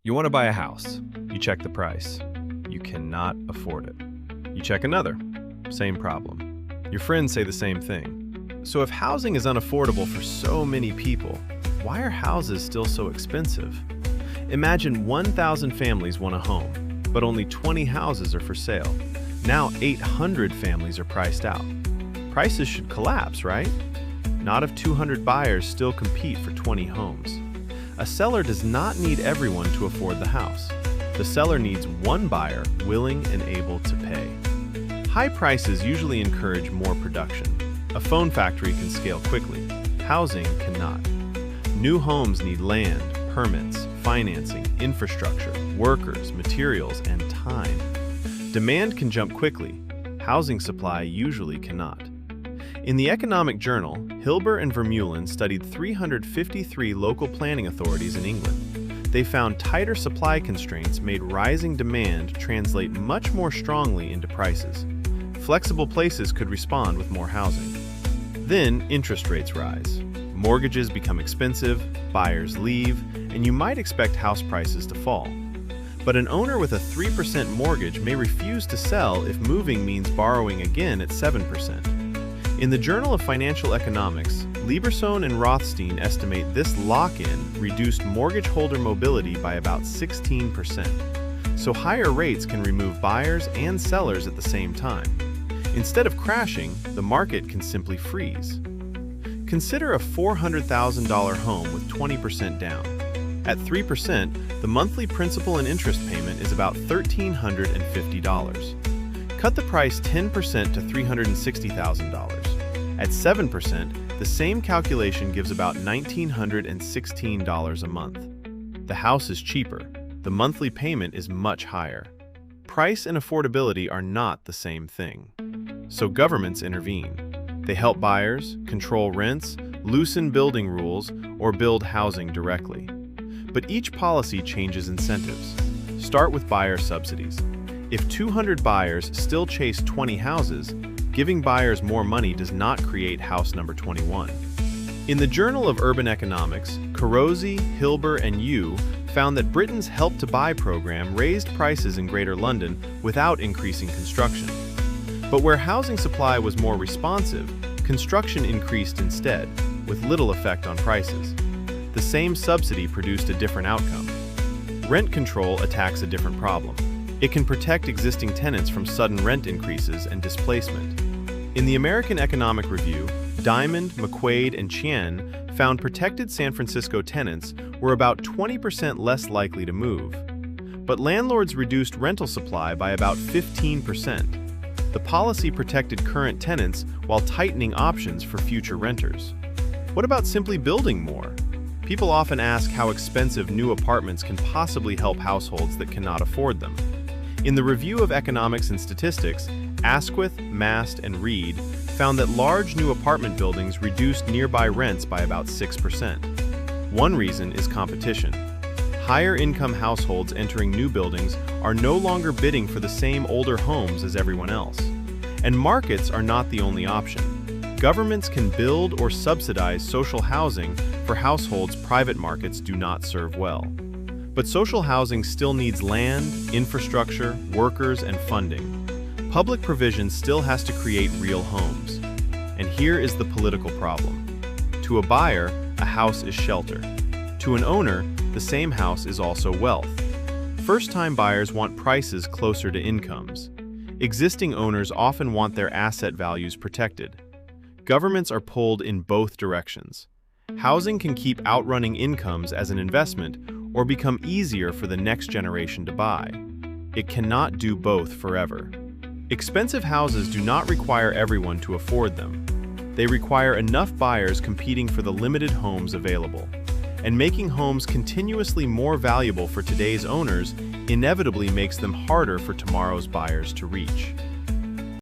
You want to buy a house. You check the price. You cannot afford it. You check another. Same problem. Your friends say the same thing. So if housing is unaffordable for so many people, why are houses still so expensive? Imagine 1,000 families want a home, but only 20 houses are for sale. Now 800 families are priced out. Prices should collapse, right? Not if 200 buyers still compete for 20 homes. A seller does not need everyone to afford the house. The seller needs one buyer willing and able to pay. High prices usually encourage more production. A phone factory can scale quickly. Housing cannot. New homes need land, permits, financing, infrastructure, workers, materials, and time. Demand can jump quickly. Housing supply usually cannot. In the Economic Journal, Hilber and Vermeulen studied 353 local planning authorities in England. They found tighter supply constraints made rising demand translate much more strongly into prices. Flexible places could respond with more housing. Then interest rates rise. Mortgages become expensive, buyers leave, and you might expect house prices to fall. But an owner with a 3% mortgage may refuse to sell if moving means borrowing again at 7%. In the Journal of Financial Economics, Lieberson and Rothstein estimate this lock-in reduced mortgage holder mobility by about 16%. So higher rates can remove buyers and sellers at the same time. Instead of crashing, the market can simply freeze. Consider a $400,000 home with 20% down. At 3%, the monthly principal and interest payment is about $1,350. Cut the price 10% to $360,000. At 7%, the same calculation gives about $1,916 a month. The house is cheaper. The monthly payment is much higher. Price and affordability are not the same thing. So governments intervene. They help buyers, control rents, loosen building rules, or build housing directly. But each policy changes incentives. Start with buyer subsidies. If 200 buyers still chase 20 houses, giving buyers more money does not create house number 21. In the Journal of Urban Economics, Carosi, Hilber, and Yu found that Britain's Help to Buy program raised prices in Greater London without increasing construction. But where housing supply was more responsive, construction increased instead, with little effect on prices. The same subsidy produced a different outcome. Rent control attacks a different problem. It can protect existing tenants from sudden rent increases and displacement. In the American Economic Review, Diamond, McQuaid, and Chien found protected San Francisco tenants were about 20% less likely to move. But landlords reduced rental supply by about 15%. The policy protected current tenants while tightening options for future renters. What about simply building more? People often ask how expensive new apartments can possibly help households that cannot afford them. In the Review of Economics and Statistics, Asquith, Mast, and Reed found that large new apartment buildings reduced nearby rents by about 6%. One reason is competition. Higher-income households entering new buildings are no longer bidding for the same older homes as everyone else. And markets are not the only option. Governments can build or subsidize social housing for households private markets do not serve well. But social housing still needs land, infrastructure, workers, and funding. Public provision still has to create real homes. And here is the political problem. To a buyer, a house is shelter. To an owner, the same house is also wealth. First-time buyers want prices closer to incomes. Existing owners often want their asset values protected. Governments are pulled in both directions. Housing can keep outrunning incomes as an investment or become easier for the next generation to buy. It cannot do both forever. Expensive houses do not require everyone to afford them. They require enough buyers competing for the limited homes available. And making homes continuously more valuable for today's owners inevitably makes them harder for tomorrow's buyers to reach.